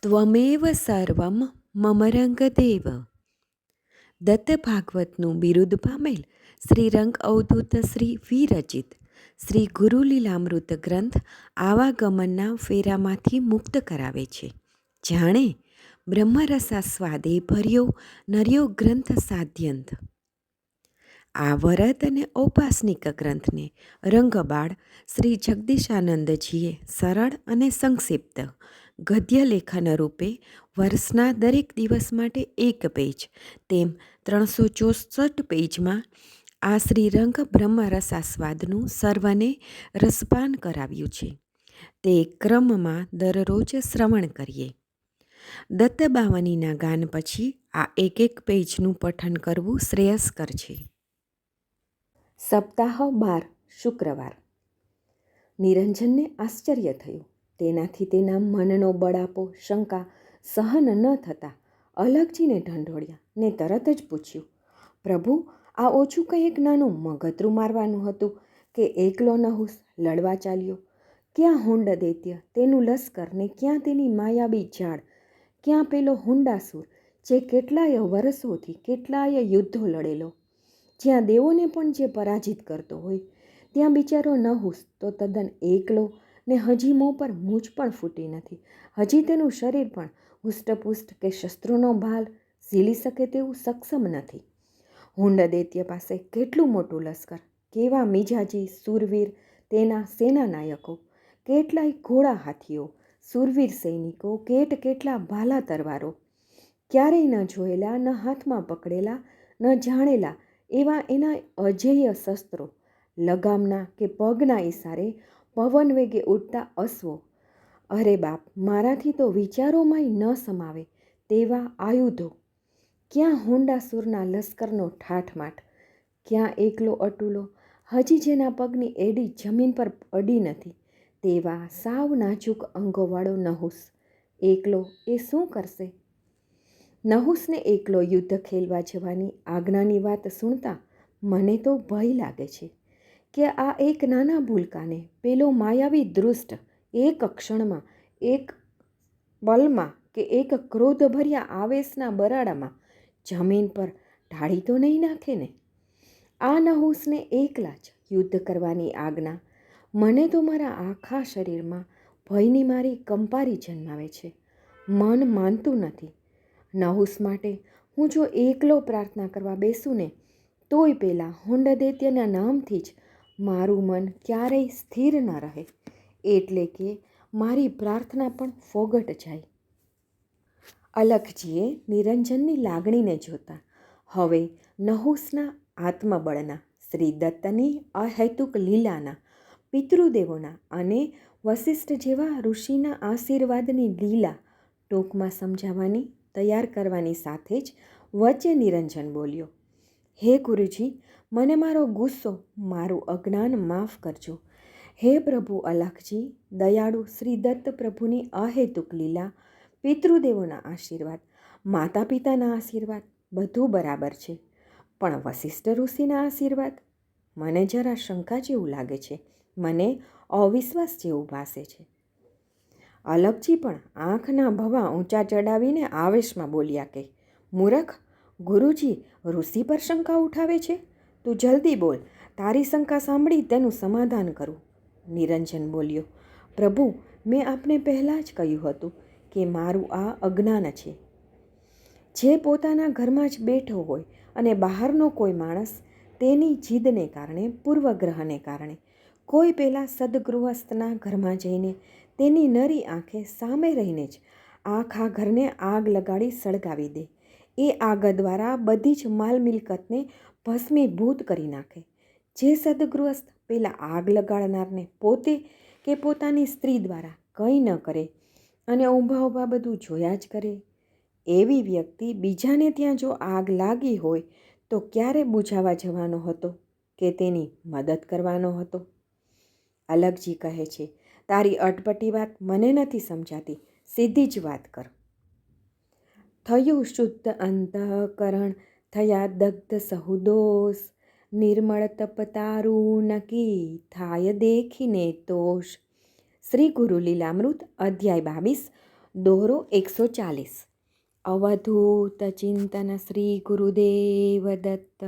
ત્વમેવ સર્વમ મમ રંગદેવ. દત્ત ભાગવતનું બિરુદ પામેલ શ્રી રંગ અવધૂત શ્રી વિરચિત શ્રી ગુરુલીલામૃત ગ્રંથ આવાગમનના ફેરામાંથી મુક્ત કરાવે છે. જાણે બ્રહ્મરસાસ્વાદે ભર્યો નર્યો ગ્રંથ સાધ્યંત. આ વરદ અને ઔપાસનિક ગ્રંથને રંગબાળ શ્રી જગદીશાનંદજીએ સરળ અને સંક્ષિપ્ત ગદ્ય લેખન રૂપે વર્ષના દરેક દિવસ માટે એક પેજ તેમ 364 પેજમાં આ શ્રીરંગ બ્રહ્મરસાસ્વાદનું સર્વને રસપાન કરાવ્યું છે. તે ક્રમમાં દરરોજ શ્રવણ કરીએ. દત્તબાવનીના ગાન પછી આ એક પેજનું પઠન કરવું શ્રેયસ્કર છે. સપ્તાહ 12 શુક્રવાર. નિરંજનને આશ્ચર્ય થયું. તેનાથી તેના મનનો બળાપો શંકા સહન ન થતાં અલગજીને ઢંઢોળ્યા ને તરત જ પૂછ્યું, પ્રભુ, આ ઓછું કંઈક નાનું મગતરું મારવાનું હતું કે એકલો નહુસ લડવા ચાલ્યો? ક્યાં હુંડ દૈત્ય, તેનું લશ્કર ને ક્યાં તેની માયાબી ઝાડ? ક્યાં પેલો હુંડાસુર જે કેટલાય વર્ષોથી કેટલાય યુદ્ધો લડેલો? જ્યાં દેવોને પણ જે પરાજિત કરતો હોય, ત્યાં બિચારો નહુસ તો તદ્દન એકલો ને હજી મોં પર મૂછ પણ ફૂટી નથી. હજી તેનું શરીર પણ હુષ્ટપુષ્ટ કે શસ્ત્રુનો ભાલ ઝીલી શકે તેવું સક્ષમ નથી. હુંડ દૈત્ય પાસે કેટલું મોટું લશ્કર, કેવા મિજાજી સુરવીર તેના સેનાનાયકો, કેટલાય ઘોડા હાથીઓ, સુરવીર સૈનિકો, કેટલા ભાલા તરવારો, ક્યારેય ન જોયેલા, ન હાથમાં પકડેલા, ન જાણેલા એવા એના અજેય શસ્ત્રો, લગામના કે પગના ઈશારે પવન વેગે ઉડતા અશ્વો, અરે બાપ, મારાથી તો વિચારોમાંય ન સમાવે તેવા આયુધો, ક્યાં હુંડાસુરના લશ્કરનો ઠાઠમાઠ, ક્યાં એકલો અટુલો હજી જેના પગની એડી જમીન પર અડી નથી તેવા સાવ નાજુક અંગોવાળો નહુસ એકલો એ શું કરશે? નહુસને એકલો યુદ્ધ ખેલવા જવાની આજ્ઞાની વાત સુણતા મને તો ભય લાગે છે કે આ એક નાના ભૂલકાને પેલો માયાવી દૃષ્ટ એક ક્ષણમાં, એક પલમાં કે એક ક્રોધભર્યા આવેશના બરાડામાં જમીન પર ઢાળી તો નહીં નાખે ને? આ નહુસને એકલા જ યુદ્ધ કરવાની આજ્ઞા મને તો મારા આખા શરીરમાં ભયની મારી કંપારી જન્માવે છે. મન માનતું નથી. નહુસ માટે હું જો એકલો પ્રાર્થના કરવા બેસું ને તોય પેલા હુંડ દૈત્યના નામથી જ મારું મન ક્યારેય સ્થિર ન રહે, એટલે કે મારી પ્રાર્થના પણ ફોગટ જાય. અલખજીએ નિરંજનની લાગણીને જોતા હવે નહુસના આત્મબળના, શ્રી દત્તની અહેતુક લીલાના, પિતૃદેવોના અને વસિષ્ઠ જેવા ઋષિના આશીર્વાદની લીલા ટૂંકમાં સમજાવવાની તૈયાર કરવાની સાથે જ વચ્ચે નિરંજન બોલ્યો, હે ગુરુજી, મને મારો ગુસ્સો, મારું અજ્ઞાન માફ કરજો. હે પ્રભુ અલખજી, દયાળુ શ્રી દત્ત પ્રભુની અહેતુક લીલા, પિતૃદેવોના આશીર્વાદ, માતા પિતાના આશીર્વાદ બધું બરાબર છે, પણ વસિષ્ઠ ઋષિના આશીર્વાદ મને જરા શંકા જેવું લાગે છે, મને અવિશ્વાસ જેવું ભાસે છે. અલખજી પણ આંખના ભવા ઊંચા ચડાવીને આવેશમાં બોલ્યા કે, મૂરખ, ગુરુજી ઋષિ પર શંકા ઉઠાવે છે? તું જલ્દી બોલ, તારી શંકા સાંભળી તેનું સમાધાન કરું. નિરંજન બોલ્યો, પ્રભુ, મેં આપને પહેલાં જ કહ્યું હતું કે મારું આ અજ્ઞાન છે. જે પોતાના ઘરમાં જ બેઠો હોય અને બહારનો કોઈ માણસ તેની જીદને કારણે, પૂર્વગ્રહને કારણે કોઈ પેલા સદગૃહસ્થના ઘરમાં જઈને તેની નરી આંખે સામે રહીને જ આખા ઘરને આગ લગાડી સળગાવી દે, એ આગ દ્વારા બધી જ માલ મિલકતને ભસ્મીભૂત કરી નાખે. જે સદગૃહસ્થ પેલા આગ લગાડનારને પોતે કે પોતાની સ્ત્રી દ્વારા કંઈ ન કરે અને ઊભા ઊભા બધું જોયા જ કરે, એવી વ્યક્તિ બીજાને ત્યાં જો આગ લાગી હોય તો ક્યારે બુઝાવા જવાનો હતો કે તેની મદદ કરવાનો હતો? અલખજી કહે છે, તારી અટપટી વાત મને નથી સમજાતી, સીધી જ વાત કર. થયું શુદ્ધ અંતઃકરણ, થયા દગ્ધ સહુદોષ, નિર્મળ તપતારું નકી થાય દેખીને તોષ. શ્રી ગુરુ લીલામૃત અધ્યાય 22 દોહરો 140. અવધૂત ચિંતન શ્રી ગુરુદેવ દત્ત.